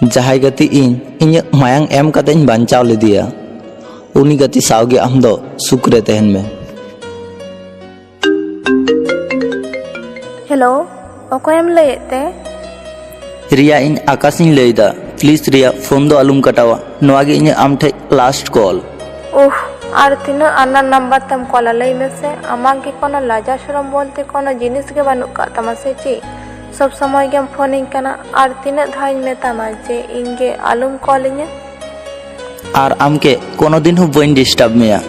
ᱡᱟᱦᱟᱸᱭ ᱜᱟᱛᱮ ᱤᱧᱟᱹᱜ ᱢᱟᱭᱟᱝ ᱮᱢ ᱠᱟᱛᱮᱧ ᱵᱟᱧᱪᱟᱣ ᱞᱮᱫᱮᱭᱟ, ᱩᱱᱤ ᱜᱟᱛᱮ ᱥᱟᱶᱜᱮ ᱟᱢ ᱫᱚ ᱥᱩᱠ ᱨᱮ ᱛᱟᱦᱮᱱ ᱢᱮ। ᱦᱮᱞᱳ, ᱚᱠᱚᱭᱮᱢ ᱞᱟᱹᱭᱮᱫ ᱛᱮ? রিয়া, ᱤᱧ আকাশᱤᱧ ᱞᱟᱹᱭᱫᱟ। প্লিজ রিয়া, ফোন ᱫᱚ ᱟᱞᱚᱢ ᱠᱟᱴᱟᱣᱟ। ᱱᱚᱣᱟ ᱜᱮ ᱤᱧᱟᱹᱜ ᱟᱢ ᱴᱷᱮᱡ লাস্ট কল। আর তিনাᱹᱜ আনার নাম্বার তেম কলা লই মেসে। আমার কি কোনো লজ্জা শরম বলতে কোনো জিনিস গে বানুক কাদ তামা সে চি? সব সময় গেম ফোনিং কানা আর তিনাᱹᱜ ধাইñ মেতামা যে ইñ গে আলুম কলিᱧᱟ। আর আমকে কোনোদিন হো বইন ডিস্টার্ব মেয়া।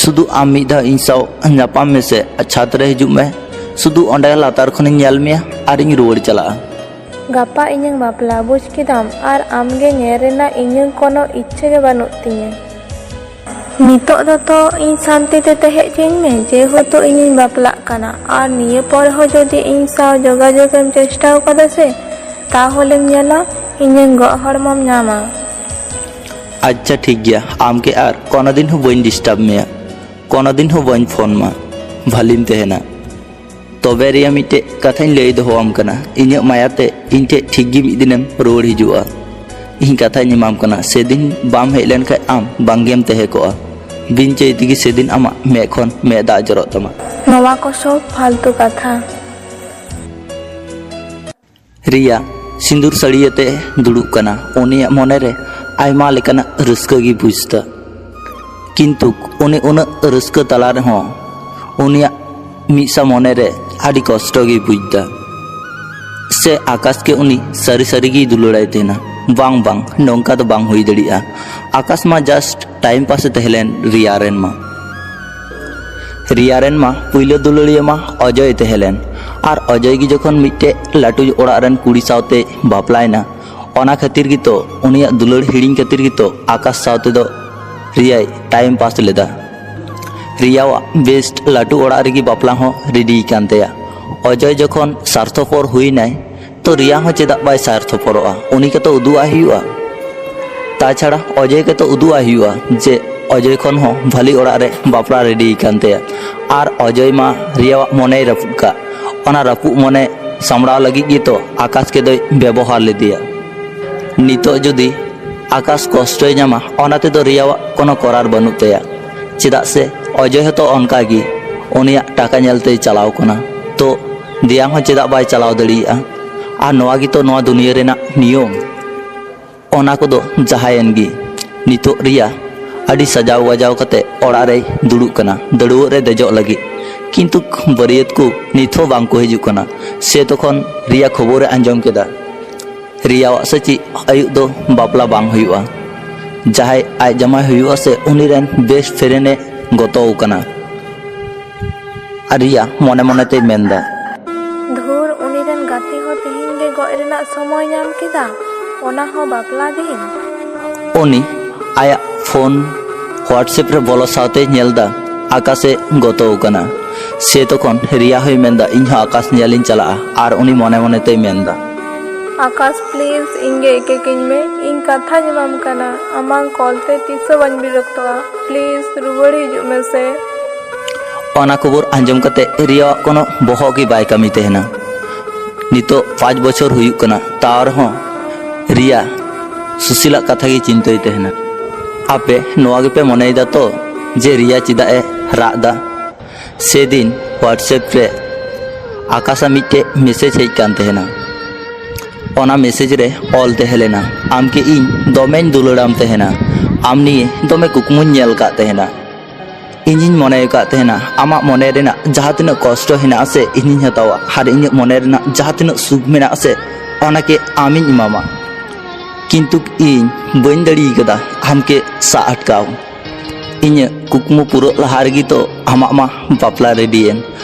শুধু আম মিদ ধাও ইᱧ সাও ᱧᱟᱯᱟᱢ ᱢᱮᱥᱮ ᱪᱷᱟᱛ ᱨᱮ ᱦᱤᱡᱩᱜ ᱢᱮ। শুধু ᱚᱸᱰᱮ ᱞᱟᱛᱟᱨ ᱠᱷᱚᱱᱤᱧ ᱧᱮᱞ ᱢᱮᱭᱟ ᱟᱨᱤᱧ ᱨᱩᱣᱟᱹᱲ ᱪᱟᱞᱟᱜᱼᱟ। ᱜᱟᱯᱟ ᱤᱧᱟᱹᱝ ᱵᱟᱯᱞᱟ ᱵᱩᱡᱽ ᱠᱮᱫᱟᱢ ᱟᱨ ᱟᱢᱜᱮ ᱧᱮᱞ ᱨᱮᱱᱟᱜ ᱤᱧᱟᱹᱝ ᱠᱳᱱᱳ ᱤᱪᱪᱷᱟᱹ ᱜᱮ ᱵᱟᱹᱱᱩᱜ ᱛᱤᱧᱟᱹ। ᱱᱤᱛᱚᱜ ᱫᱚ ᱛᱚ ᱤᱧ ᱥᱟᱱᱛᱤ ᱛᱮ ᱛᱟᱦᱮᱸ ᱦᱚᱪᱚᱧ ᱢᱮ, ᱡᱮᱦᱮᱛᱩ ᱤᱧᱤᱧ ᱵᱟᱯᱞᱟᱜ ᱠᱟᱱᱟ। ᱟᱨ ᱱᱤᱭᱟᱹ ᱯᱚᱨ ᱦᱚᱸ ᱡᱩᱫᱤ ᱤᱧ ᱥᱟᱶ ᱡᱳᱜᱟᱡᱳᱜᱮᱢ ᱪᱮᱥᱴᱟ ᱟᱠᱟᱫᱟ ᱥᱮ, তাহলেম ᱧᱮᱞᱟ ᱤᱧᱟᱹᱝ ᱜᱚᱜ ᱦᱚᱲᱢᱚᱢ ᱧᱟᱢᱟ। আচ্ছা ঠিক গিয়া, আমকে আর কোনোদিন হো বইন ডিস্টার্ব মেয়া, কোনোদিন হো বইন ফোন মা, ভালিম তেহেনা। তবে রিয়া মিটে কাথাᱧ ᱞᱟᱹᱭ ᱫᱚᱦᱚᱣᱟᱢ ᱠᱟᱱᱟ, ᱤᱧᱟᱹᱜ ᱢᱟᱭᱟᱛᱮ ᱤᱧ ᱴᱷᱮᱡ ᱴᱷᱤᱠ ᱜᱮ ᱢᱤᱫ ᱫᱤᱱᱮᱢ ᱨᱩᱣᱟᱹᱲ ᱦᱤᱡᱩᱜᱼᱟ। ᱤᱧ ᱠᱟᱛᱷᱟᱧ ᱮᱢᱟᱢ ᱠᱟᱱᱟ, ᱥᱮᱫᱤᱱ ᱵᱟᱢ ᱦᱮᱡ ᱞᱮᱱᱠᱷᱟᱡ ᱟᱢ ᱵᱟᱝᱜᱮᱢ ᱛᱟᱦᱮᱸ ᱠᱚᱜᱼᱟ। ᱵᱤᱱ ᱪᱟᱹᱭ ᱛᱮᱜᱮ ᱥᱮᱫᱤᱱ ᱟᱢᱟᱜ ᱢᱮᱫ ᱠᱷᱚᱱ ᱢᱮᱫ ᱫᱟᱜ ᱡᱚᱨᱚᱜ ᱛᱟᱢᱟ। ᱱᱚᱣᱟ ᱠᱚ ᱥᱚᱵ ᱯᱷᱟᱞᱛᱩ ᱠᱟᱛᱷᱟ। রিয়া সিঁদুর সাড়িয়েতে দুড়ুব কানা। উনিয়াᱜ মনেরে আইমা লেকানাᱜ ᱨᱟᱹᱥᱠᱟᱹ ᱜᱮ ᱵᱩᱡᱽᱫᱟ, ᱠᱤᱱᱛᱩ ᱩᱱᱤ ᱩᱱᱟᱹᱜ ᱨᱟᱹᱥᱠᱟᱹ ᱛᱟᱞᱟ ᱨᱮᱦᱚᱸ ᱩᱱᱤᱭᱟᱜ ᱢᱤᱫᱥᱟ ᱢᱚᱱᱮᱨᱮ ᱟᱹᱰᱤ ᱠᱚᱥᱴᱚ ᱜᱮ ᱵᱩᱡᱽᱫᱟ। ᱥᱮ ᱟᱠᱟশকে ᱩᱱᱤ ᱥᱟᱹᱨᱤ ᱥᱟᱹᱨᱤᱜᱮᱭ ᱫᱩᱞᱟᱹᱲᱟᱭ ᱛᱟᱦᱮᱱᱟ। ᱵᱟᱝ ᱱᱚᱝᱠᱟ ᱫᱚ ᱵᱟᱝ ᱦᱩᱭ ᱫᱟᱲᱮᱭᱟᱜᱼᱟ। আকাশ ᱢᱟ ᱡᱟᱥᱴ ᱴᱟইᱢ ᱯᱟᱥᱮ ᱛᱟᱦᱮᱸ ᱞᱮᱱ রিয়া ᱨᱮᱱ ᱢᱟ। রিয়া ᱨᱮᱱ ᱢᱟ ᱯᱩᱭᱞᱳ ᱫᱩᱞᱟᱹᱲᱤᱭᱟᱹ ᱢᱟ অজয় ᱛᱟᱦᱮᱸ ᱞᱮᱱ। আর অজয় ᱜᱮ ᱡᱚᱠᱷᱚᱱ ᱢᱤᱫᱴᱮᱡ ᱞᱟᱹᱴᱩ ᱚᱲᱟᱜ ᱨᱮᱱ ᱠᱩᱲᱤ ᱥᱟᱶᱛᱮ ᱵᱟᱯᱞᱟᱭᱱᱟ, ᱚᱱᱟ ᱠᱷᱟᱹᱛᱤᱨ ᱜᱮᱛᱚ ᱩᱱᱤᱭᱟᱜ ᱫᱩᱞᱟᱹᱲ ᱦᱤᱲᱤᱧ ᱠᱷᱟᱹᱛᱤᱨ ᱜᱮᱛᱚ ᱟᱠᱟশ ᱥᱟᱶᱛᱮ ᱫᱚ রিয়াই ᱴᱟইম ᱯᱟᱥ ᱞᱮᱫᱟ। রিয়াᱣᱟᱜ বেস্ট লাটু ᱚᱲᱟᱜ ᱨᱮᱜᱮ ᱵᱟᱯᱞᱟ ᱦᱚᱸ রেডি ᱠᱟᱱ ᱛᱟᱭᱟ। অজয় যখন স্বার্থপর হুইনাই, তো রিয়া ᱦᱚᱸ ᱪᱮᱫᱟᱜ ᱵᱟᱭ স্বার্থপরᱚᱜᱼᱟ? ᱩᱱᱤ কে তো উদুয়াই হুᱭᱩᱜᱼᱟ। তাছাড়া অজয় কে তো উদুয়াই হুᱭᱩᱜᱼᱟ যে অজয় ᱠᱷᱚᱱ ᱦᱚᱸ ᱵᱷᱟᱞᱤ ᱚᱲᱟᱜ ᱨᱮ ᱵᱟᱯᱞᱟ রেডি ᱠᱟᱱ ᱛᱟᱭᱟ। আর অজয় মা রিয়াᱣᱟᱜ ᱢᱚᱱᱮᱭ ᱨᱟᱹᱯᱩᱫ ᱠᱟᱜ, ᱚᱱᱟ ᱨᱟᱹᱯᱩᱫ ᱢᱚᱱᱮ সামড়াও ᱞᱟᱹᱜᱤᱫ ᱜᱮᱛᱚ আকাশকে দᱚᱭ ব্যবহার ᱞᱮᱫᱮᱭᱟ। নিতᱚᱜ যদি আকাশ কষ্টই ᱧᱟᱢᱟ, ᱚᱱᱟ ᱛᱮᱫᱚ রিয়াᱣᱟᱜ কোনো করার বানুক তায়া। চেদাᱜ সে অজয় হতো অনকাᱜᱮ উনিয়াᱜ টাকা ᱧᱮᱞᱛᱮᱭ ᱪᱟᱞᱟᱣ ᱠᱟᱱᱟ, তো ᱫᱤᱭᱟᱝ ᱦᱚᱸ ᱪᱮᱫᱟᱜ ᱵᱟᱭ ᱪᱟᱞᱟᱣ ᱫᱟᱲᱮᱭᱟᱜᱼᱟ? আর ᱱᱚᱣᱟ ᱜᱮᱛᱚ ᱱᱚᱣᱟ ᱫᱩᱱᱤᱭᱟᱹ ᱨᱮᱱᱟᱜ ᱱᱤᱭᱚᱢ। ᱚᱱᱟ ᱠᱚᱫᱚ ᱡᱟᱦᱟᱸᱭᱮᱱ ᱜᱮ, ᱱᱤᱛᱚᱜ রিয়া ᱟᱹᱰᱤ ᱥᱟᱡᱟᱣ ᱵᱟᱡᱟᱣ ᱠᱟᱛᱮ ᱚᱲᱟᱜ ᱨᱮᱭ ᱫᱩᱲᱩᱵ ᱠᱟᱱᱟ ᱫᱟᱹᱲᱩᱣᱟᱹᱜ ᱨᱮ ᱫᱮᱡᱚᱜ ᱞᱟᱹᱜᱤᱫ, ᱠᱤᱱᱛᱩ ᱵᱟᱹᱨᱭᱟᱹᱛ ᱠᱚ ᱱᱤᱛ ᱦᱚᱸ ᱵᱟᱝ ᱠᱚ ᱦᱤᱡᱩᱜ ᱠᱟᱱᱟ। ᱥᱮ ᱛᱚᱠᱷᱚᱱ রিয়া ᱠᱷᱚᱵᱚᱨᱮ ᱟᱸᱡᱚᱢ ᱠᱮᱫᱟ রিয়াᱣᱟᱜ ᱥᱮ ᱪᱮᱫ ᱟᱭᱩᱵ ᱫᱚ ᱵᱟᱯᱞᱟ ᱵᱟᱝ ᱦᱩᱭᱩᱜᱼᱟ। ᱡᱟᱦᱟᱸᱭ ᱟᱡ ᱡᱟᱢᱟᱭ ᱦᱩᱭᱩᱜᱼᱟ ᱥᱮ ᱩᱱᱤ ᱨᱮᱱ ᱵᱮᱥᱴ ᱯᱷᱨᱮন্ডᱮ ᱜᱚᱛᱚ ᱟᱠᱟᱱᱟ। আর রিয়া মনে মনে তেই মেনᱫᱟ, ধুর, উনি রেন গাতে হᱚᱸ ᱛᱤᱦᱤᱧ ᱜᱮ ᱜᱚᱡ ᱨᱮᱱᱟᱜ ᱥᱚᱢᱚᱭ ᱧᱟᱢ ᱠᱮᱫᱟ, ᱚᱱᱟ ᱦᱚᱸ ᱵᱟᱯᱞᱟ ᱫᱤᱱ। উনি আয়াᱜ ফোন হোয়াটসঅ্যাপ রে বলো সাথে ᱧᱮᱞᱫᱟ আকাশে গত ᱟᱠᱟᱱᱟ। সে তখন রিয়া হয়ে মেনদা ᱤᱧ ᱦᱚᱸ আকাশ ᱧᱮᱞᱤᱧ ᱪᱟᱞᱟᱜᱼᱟ। আর উনি মনে মনে তেই মেনদা, আকাশ প্লিজ ᱤᱧ ᱜᱮ ᱮᱠᱮ ᱠᱤᱧ ᱢᱮ, ᱤᱧ ᱠᱟᱛᱷᱟᱧ ᱮᱢᱟᱢ ᱠᱟᱱᱟ, ᱟᱢᱟᱝ ᱠᱚᱞᱛᱮ ᱛᱤᱥ ᱦᱚᱸ ᱵᱟᱹᱧ ᱵᱤᱨᱚᱠᱛᱚᱜᱼᱟ, ᱯᱞᱤᱡ ᱨᱩᱣᱟᱹᱲ ᱦᱤᱡᱩᱜ ᱢᱮᱥᱮ। ᱚᱱᱟ ᱠᱷᱚᱵᱚᱨ ᱟᱸᱡᱚᱢ ᱠᱟᱛᱮ রিয়াᱣᱟᱜ কোনো বহᱚᱜ ᱜᱮ ᱵᱟᱭ ᱠᱟᱹᱢᱤ ᱛᱟᱦᱮᱱᱟ। নিতᱚᱜ 5 বছর ᱦᱩᱭᱩᱜ ᱠᱟᱱᱟ, ᱛᱟᱣ ᱨᱮᱦᱚᱸ রিয়া সুশীলাᱜ ᱠᱟᱛᱷᱟ ᱜᱮ চিন্তাᱭ ᱛᱟᱦᱮᱱᱟ। আপে নোয়া গেপে মনেইদা তো যে রিয়া চিদা এ রাগ দা? সেদিন হোয়াটসঅ্যাপ রে আকাশা মিটে মেসেজ হেজ কান তেহেনা। অনা মেসেজ রে অল তেহে লেনা, আমকে ইñ দমেñ দুলাড়াম তেহেনা, আম নিয়ে দমে কুকমুñ ᱧᱮᱞ ᱠᱟᱜ ᱛᱟᱦᱮᱱᱟ। ᱤᱧᱤᱧ ᱢᱚᱱᱮ ᱟᱠᱟᱫ ᱛᱟᱦᱮᱱᱟ ᱟᱢᱟᱜ ᱢᱚᱱᱮ ᱨᱮᱱᱟᱜ ᱡᱟᱦᱟᱸ ᱛᱤᱱᱟᱹᱜ ᱠᱚᱥᱴᱚ ᱦᱮᱱᱟᱜ ᱟᱥᱮ ᱤᱧᱤᱧ ᱦᱟᱛᱟᱣᱟ, ᱟᱨ ᱤᱧᱟᱹᱜ ᱢᱚᱱᱮ ᱨᱮᱱᱟᱜ ᱡᱟᱦᱟᱸ ᱛᱤᱱᱟᱹᱜ ᱥᱩᱠ ᱢᱮᱱᱟᱜ ᱟᱥᱮ ᱚᱱᱟকে ᱟᱢᱤᱧ ᱮᱢᱟᱢᱟ। কিন্তু ইñ বাᱹᱧ ᱫᱟᱲᱮ ᱠᱟᱫᱟ আমকে ᱥᱟᱵ আটকাও। ᱤᱧᱟᱹᱜ ᱠᱩᱠᱢᱩ ᱯᱩᱨᱟᱹᱜ ᱞᱟᱦᱟ ᱨᱮᱜᱮ ᱛᱚ ᱟᱢᱟᱜ ᱢᱟ ᱵᱟᱯᱞᱟ ᱨᱮᱰᱤᱭᱮᱱ,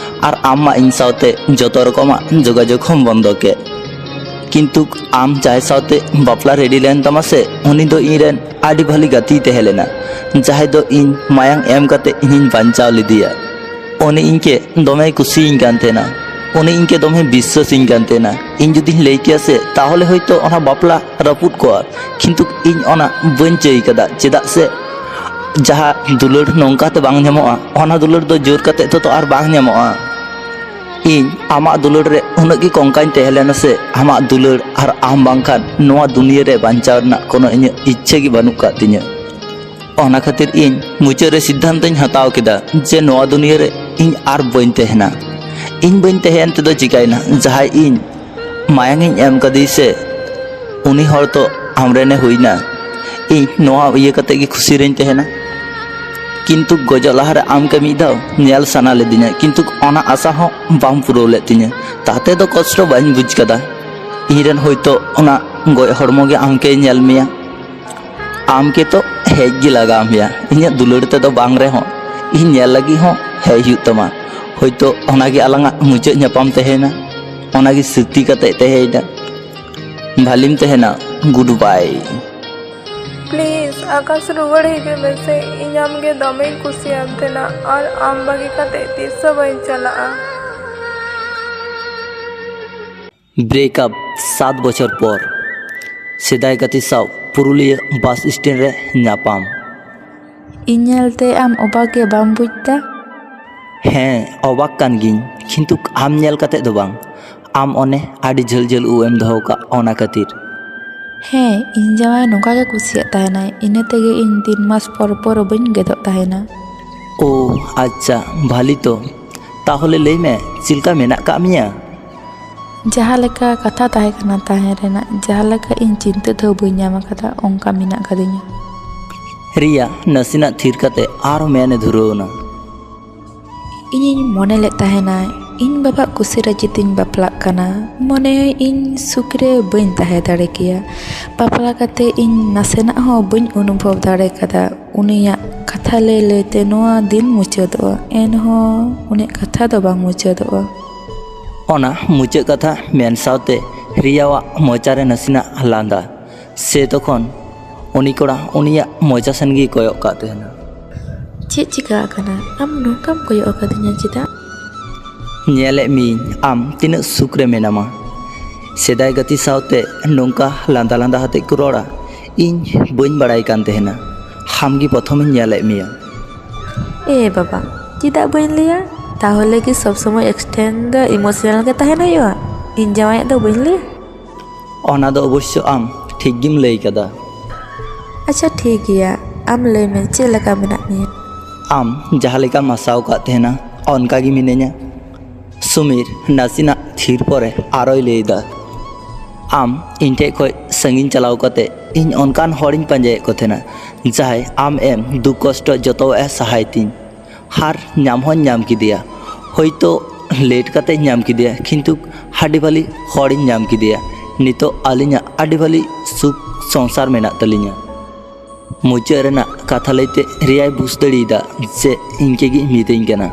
ᱟᱨ ᱟᱢ ᱢᱟ ᱤᱧ ᱥᱟᱶᱛᱮ ᱡᱚᱛᱚ ᱨᱚᱠᱚᱢᱟᱜ ᱡᱳᱜᱟᱡᱳᱜᱽ ᱦᱚᱸᱢ ᱵᱚᱱᱫᱚ ᱠᱮᱫ। কিন্তু আম যাই সাথে বাপলা রেডি লেন তামা সে উনি ᱫᱚ ᱤᱧ ᱨᱮᱱ ᱟᱹᱰᱤ ᱵᱷᱟᱞᱤ ᱜᱟᱛᱮᱭ ᱛᱟᱦᱮᱸ ᱞᱮᱱᱟ, ᱡᱟᱦᱟᱸᱭ ᱫᱚ ᱤᱧ ᱢᱟᱭᱟᱝ ᱮᱢ ᱠᱟᱛᱮ ᱤᱧᱤᱧ ᱵᱟᱧᱪᱟᱣ ᱞᱮᱫᱮᱭᱟ। উনি ইñকে দমে কুসিᱧ ᱠᱟᱱ ᱛᱟᱦᱮᱱᱟ, উনি ইñকে দমে বিশ্বাসᱤᱧ ᱠᱟᱱ ᱛᱟᱦᱮᱱᱟ। ᱤᱧ ᱡᱩᱫᱤᱧ ᱞᱟᱹᱭ ᱠᱮᱭᱟ ᱥᱮ তাহলে হয়তো ᱚᱱᱟ ᱵᱟᱯᱞᱟ ᱨᱟᱹᱯᱩᱫ ᱠᱚᱜᱼᱟ, কিন্তু ইñ ᱚᱱᱟ ᱵᱟᱹᱧ ᱪᱟᱹᱭ ᱠᱟᱫᱟ। ᱪᱮᱫᱟᱜ ᱥᱮ ᱡᱟᱦᱟᱸ ᱫᱩᱞᱟᱹᱲ ᱱᱚᱝᱠᱟᱛᱮ ᱵᱟᱝ ᱧᱟᱢᱚᱜᱼᱟ, ᱚᱱᱟ ᱫᱩᱞᱟᱹᱲ ᱫᱚ ᱡᱳᱨ ᱠᱟᱛᱮ ᱛᱚ ᱟᱨ ᱵᱟᱝ ᱧᱟᱢᱚᱜᱼᱟ। ᱤᱧ ᱟᱢᱟᱜ ᱫᱩᱞᱟᱹᱲ ᱨᱮ ᱩᱱᱟᱹᱜ ᱜᱮ ᱠᱚᱝᱠᱟᱧ ᱛᱟᱦᱮᱸ ᱞᱮᱱᱟ ᱥᱮ ᱟᱢᱟᱜ ᱫᱩᱞᱟᱹᱲ ᱟᱨ ᱟᱢ ᱵᱟᱝᱠᱷᱟᱱ ᱱᱚᱣᱟ ᱫᱩᱱᱤᱭᱟᱹ ᱨᱮ ᱵᱟᱧᱪᱟᱣ ᱨᱮᱱᱟᱜ ᱠᱳᱱᱳ ᱤᱧᱟᱹᱜ ᱤᱪᱪᱷᱟᱹ ᱜᱮ ᱵᱟᱹᱱᱩᱜ ᱠᱟᱜ ᱛᱤᱧᱟᱹ। ᱚᱱᱟ ᱠᱷᱟᱹᱛᱤᱨ ᱤᱧ ᱢᱩᱪᱟᱹᱫ ᱨᱮ ᱥᱤᱫᱽᱫᱷᱟᱱᱛᱚᱧ ᱦᱟᱛᱟᱣ ᱠᱮᱫᱟ ᱡᱮ ᱱᱚᱣᱟ ᱫᱩᱱᱤᱭᱟᱹ ᱨᱮ ᱤᱧ ᱟᱨ ᱵᱟᱹᱧ ᱛᱟᱦᱮᱱᱟ। ᱤᱧ ᱵᱟᱹᱧ ᱛᱟᱦᱮᱸᱭᱮᱱ ᱛᱮᱫᱚ ᱪᱤᱠᱟᱹᱭᱮᱱᱟ, ᱡᱟᱦᱟᱸᱭ ᱤᱧ ᱢᱟᱭᱟᱝᱤᱧ ᱮᱢ ᱠᱟᱫᱮ ᱥᱮ ᱩᱱᱤ ᱦᱚᱲ ᱛᱚ ᱟᱢᱨᱮᱱᱮ ᱦᱩᱭᱱᱟ। ᱤᱧ ᱱᱚᱣᱟ ᱤᱭᱟᱹ ᱠᱟᱛᱮ ᱜᱮ ᱠᱷᱩᱥᱤ ᱨᱮᱧ ᱛᱟᱦᱮᱱᱟ। ᱠᱤᱱᱛᱩ ᱜᱚᱡᱚᱜ ᱞᱟᱦᱟᱨᱮ ᱟᱢ ᱢᱤᱫ ᱫᱷᱟᱣ ᱧᱮᱞ ᱥᱟᱱᱟ ᱞᱤᱫᱤᱧᱟ, ᱠᱤᱱᱛᱩ ᱚᱱᱟ ᱟᱥᱟ ᱦᱚᱸ ᱵᱟᱢ ᱯᱩᱨᱟᱹᱣ ᱞᱮᱫ ᱛᱤᱧᱟᱹ। ᱛᱟᱛᱮ ᱫᱚ ᱠᱚᱥᱴᱚ ᱵᱟᱹᱧ ᱵᱩᱡᱽ ᱠᱟᱫᱟ। ᱤᱧᱨᱮᱱ ᱦᱚᱭᱛᱳ ᱚᱱᱟ ᱜᱚᱡ ᱦᱚᱲᱢᱚ ᱜᱮ ᱟᱢᱜᱮ ᱧᱮᱞ ᱢᱮᱭᱟ। ᱟᱢ ᱜᱮᱛᱚ ᱦᱮᱡ ᱜᱮ ᱞᱟᱜᱟᱣ ᱢᱮᱭᱟ, ᱤᱧᱟᱹᱜ ᱫᱩᱞᱟᱹᱲ ᱛᱮᱫᱚ ᱵᱟᱝ ᱨᱮᱦᱚᱸ ᱤᱧ ᱧᱮᱞ ᱞᱟᱹᱜᱤᱫ ᱦᱚᱸ ᱦᱮᱡ ᱦᱩᱭᱩᱜ ᱛᱟᱢᱟ। ᱦᱚᱭᱛᱳ ᱚᱱᱟᱜᱮ ᱟᱞᱟᱝᱟᱜ ᱢᱩᱪᱟᱹᱫ ᱧᱟᱯᱟᱢ ᱛᱟᱦᱮᱱᱟ, ᱚᱱᱟᱜᱮ ᱥᱨᱤᱛᱤ ᱠᱟᱛᱮ ᱛᱟᱦᱮᱸᱭᱮᱱᱟ। ᱵᱷᱟᱞᱤᱢ ᱛᱟᱦᱮᱱᱟ, ᱜᱩᱰ ᱵᱟᱭ। ᱯᱞᱤᱡ ᱟᱠᱟᱥ ᱨᱩᱣᱟᱹᱲ ᱦᱤᱡᱩᱜ ᱢᱮᱥᱮ, ᱤᱧ ᱟᱢᱜᱮ ᱫᱚᱢᱮᱧ ᱠᱩᱥᱤᱭᱟᱢ ᱛᱟᱦᱮᱱᱟ ᱟᱨ ᱟᱢ ᱵᱟᱹᱜᱤ ᱠᱟᱛᱮ ᱛᱤᱥ ᱦᱚᱸ ᱵᱟᱹᱧ ᱪᱟᱞᱟᱜᱼᱟ। ब्रेकअप 7 বছর পর সেদাই গাতি সাও পুরুলিয়া বাস স্ট্যান্ড রে ᱧᱟᱯᱟᱢ। ᱤᱧ ᱧᱮᱞᱛᱮ ᱟᱢ ᱚᱵᱟᱠ ᱜᱮ ᱵᱟᱢ ᱵᱩᱡᱽ ᱫᱟ? ᱦᱮᱸ ᱚᱵᱟᱠ ᱠᱟᱱ ᱜᱤᱧ, ᱠᱤᱱᱛᱩ ᱟᱢ ᱧᱮᱞ ᱠᱟᱛᱮ ᱫᱚ ᱵᱟᱝ, ᱟᱢ ᱚᱱᱮ ᱟᱹᱰᱤ ᱡᱷᱟᱹᱞ ᱡᱷᱟᱹᱞ ᱩᱵ ᱮᱢ ᱫᱚᱦᱚ ᱠᱟᱜ ᱚᱱᱟ ᱠᱷᱟᱹᱛᱤᱨ। ᱦᱮᱸ, ᱤᱧ ᱡᱟᱶᱟᱭ ᱱᱚᱝᱠᱟ ᱜᱮ ᱠᱩᱥᱤᱭᱟᱜ ᱛᱟᱦᱮᱱᱟᱭ, ᱤᱱᱟᱹ ᱛᱮᱜᱮ ᱤᱧ 3 মাস পর পর ᱵᱟᱹᱧ ᱜᱮᱫᱚᱜ ᱛᱟᱦᱮᱱᱟ। ও আচ্ছা, ভালি তো। তাহলে ᱞᱟᱹᱭ ᱢᱮ ᱪᱮᱫᱞᱮᱠᱟ ᱢᱮᱱᱟᱜ ᱠᱟᱜ ᱢᱮᱭᱟ? ᱡᱟᱦᱟᱸ ᱞᱮᱠᱟ ᱠᱟᱛᱷᱟ ᱛᱟᱦᱮᱸ ᱠᱟᱱᱟ ᱛᱟᱦᱮᱸ ᱨᱮᱱᱟᱜ, ᱡᱟᱦᱟᱸ ᱞᱮᱠᱟ ᱤᱧ ᱪᱤᱱᱛᱟᱹ ᱫᱚ ᱵᱟᱹᱧ ᱧᱟᱢ ᱟᱠᱟᱫᱟ ᱚᱱᱠᱟ ᱢᱮᱱᱟᱜ ᱠᱟᱫᱤᱧᱟ। রিয়া নাসিনাᱜ ᱛᱷᱤᱨ ᱠᱟᱛᱮ ᱟᱨ ᱢᱮᱱᱮ ᱫᱷᱩᱨᱟᱹᱣᱱᱟ। ᱤᱧᱤᱧ ᱢᱚᱱᱮ ᱞᱮᱫ ᱛᱟᱦᱮᱱᱟ ᱤᱧ ᱵᱟᱵᱟᱜ ᱠᱩᱥᱤ ᱨᱟᱹᱡᱤ ᱛᱤᱧ ᱵᱟᱯᱞᱟᱜ ᱠᱟᱱᱟ, ᱢᱚᱱᱮᱭᱟᱹᱧ ᱤᱧ ᱥᱩᱠ ᱨᱮ ᱵᱟᱹᱧ ᱛᱟᱦᱮᱸ ᱫᱟᱲᱮ ᱠᱮᱭᱟ। ᱵᱟᱯᱞᱟ ᱠᱟᱛᱮ ᱤᱧ ᱱᱟᱥᱮᱱᱟᱜ ᱦᱚᱸ ᱵᱟᱹᱧ ᱚᱱᱩᱵᱷᱚᱵ ᱫᱟᱲᱮ ᱠᱟᱫᱟ ᱩᱱᱤᱭᱟᱜ ᱠᱟᱛᱷᱟ ᱞᱟᱹᱭ ᱞᱟᱹᱭᱛᱮ ᱱᱚᱣᱟ ᱫᱤᱱ ᱢᱩᱪᱟᱹᱫᱚᱜᱼᱟ, ᱮᱱᱦᱚᱸ ᱩᱱᱤᱭᱟᱜ ᱠᱟᱛᱷᱟ ᱫᱚ ᱵᱟᱝ ᱢᱩᱪᱟᱹᱫᱚᱜᱼᱟ। ᱚᱱᱟ ᱢᱩᱪᱟᱹᱫ ᱠᱟᱛᱷᱟ ᱢᱮᱱ ᱥᱟᱶᱛᱮ ᱨᱤᱭᱟᱣᱟᱜ ᱢᱚᱪᱟᱨᱮ ᱱᱟᱥᱮᱱᱟᱜ ᱞᱟᱸᱫᱟ। ᱥᱮ ᱛᱚᱠᱷᱚᱱ ᱩᱱᱤ ᱠᱚᱲᱟ ᱩᱱᱤᱭᱟᱜ ᱢᱚᱪᱟ ᱥᱮᱱ ᱜᱮᱭ ᱠᱚᱭᱚᱜ ᱠᱟᱜ ᱛᱟᱦᱮᱱᱟ। ᱪᱮᱫ ᱪᱤᱠᱟ ᱟᱠᱟᱱᱟ? ᱟᱢ ᱱᱚᱝᱠᱟᱢ ᱠᱚᱭᱚᱜ ᱟᱠᱟᱫᱤᱧᱟ ᱪᱮᱫᱟᱜ? ᱧᱮᱞᱮᱫ ᱢᱤᱭᱟᱹᱧ ᱟᱢ ᱛᱤᱱᱟᱹᱜ ᱥᱩᱠ ᱨᱮ ᱢᱮᱱᱟᱢᱟ। ᱥᱮᱫᱟᱭ ᱜᱟᱛᱮ ᱥᱟᱶᱛᱮ ᱱᱚᱝᱠᱟ ᱞᱟᱸᱫᱟ ᱞᱟᱸᱫᱟ ᱦᱟᱛᱮ ᱠᱚ ᱨᱚᱲᱟ, ᱤᱧ ᱵᱟᱹᱧ ᱵᱟᱲᱟᱭ ᱠᱟᱱ ᱛᱟᱦᱮᱱᱟ। ᱟᱢᱜᱮ ᱯᱨᱚᱛᱷᱚᱢᱤᱧ ᱧᱮᱞᱮᱫ ᱢᱮᱭᱟ। এ বাবা, চিদা বইন লিয়া? তাহলে কি সব সময় এক্সটেন্ড ᱫᱚ ইমোশনাল ᱜᱮ ᱛᱟᱦᱮᱱ ᱦᱩᱭᱩᱜᱼᱟ? ᱤᱧ ᱡᱟᱶᱟᱭᱟᱜ ᱫᱚ ᱵᱟᱹᱧ ᱞᱟᱹᱭᱟ? ᱚᱱᱟ ᱫᱚ ᱚᱵᱚᱥᱥᱳ ᱟᱢ ᱴᱷᱤᱠ ᱜᱮᱢ ᱞᱟᱹᱭ ᱠᱟᱫᱟ। ᱟᱪᱪᱷᱟ ᱴᱷᱤᱠ ᱜᱮᱭᱟ, ᱟᱢ ᱞᱟᱹᱭ ᱢᱮ ᱪᱮᱫ ᱞᱮᱠᱟ ᱢᱮᱱᱟᱜ ᱢᱮᱭᱟ? ᱟᱢ ᱡᱟᱦᱟᱸ ᱞᱮᱠᱟᱢ ᱟᱥᱟᱣ ᱠᱟᱜ ᱛᱟᱦᱮᱱᱟ ᱚᱱᱠᱟ ᱜᱮ ᱢᱤᱱᱟᱹᱧᱟ। ᱥᱩᱢᱤᱨ ᱱᱟᱥᱮᱱᱟᱜ ᱛᱷᱤᱨ ᱯᱚᱨᱮ ᱟᱨᱚᱭ ᱞᱟᱹᱭᱫᱟ, ᱟᱢ ᱤᱧ ᱴᱷᱮᱡ ᱠᱷᱚᱡ ᱥᱟᱺᱜᱤᱧ ᱪᱟᱞᱟᱣ ᱠᱟᱛᱮ ᱤᱧ ᱚᱱᱠᱟᱱ ᱦᱚᱲᱤᱧ ᱯᱟᱸᱡᱟᱭᱮᱫ ᱠᱚ ᱛᱟᱦᱮᱱᱟ ᱡᱟᱦᱟᱸᱭ ᱟᱢ ᱫᱩᱠ ᱠᱚᱥᱴᱚ ᱡᱚᱛᱚᱣᱟᱜ ᱮ ᱥᱟᱦᱟᱭ ᱛᱤᱧ। ᱟᱨ ᱧᱟᱢ ᱦᱚᱧ ᱧᱟᱢ ᱠᱮᱫᱮᱭᱟ, ᱦᱚᱭᱛᱳ লেট ᱠᱟᱛᱮ ᱧᱟᱢ ᱠᱮᱫᱮᱭᱟ, ᱠᱤᱱᱛᱩ ᱟᱹᱰᱤ ᱵᱷᱟᱞᱤ ᱦᱚᱲᱤᱧ ᱧᱟᱢ ᱠᱮᱫᱮᱭᱟ। ᱱᱤᱛᱚᱜ ᱟᱹᱞᱤᱧᱟᱜ ᱟᱹᱰᱤ ᱵᱷᱟᱞᱤ ᱥᱩᱠ ᱥᱚᱝᱥᱟর ᱢᱮᱱᱟᱜ ᱛᱟᱹᱞᱤᱧᱟ। ᱢᱩᱪᱟᱹᱫ ᱨᱮᱱᱟᱜ ᱠᱟᱛᱷᱟ ᱞᱟᱹᱭᱛᱮ ᱨᱤᱭᱟᱭ ᱵᱩᱡᱽ ᱫᱟᱲᱮᱭᱟᱫᱟ ᱡᱮ ᱤᱧᱠᱮ ᱜᱮ ᱢᱤᱛᱟᱹᱧ ᱠᱟᱱᱟ।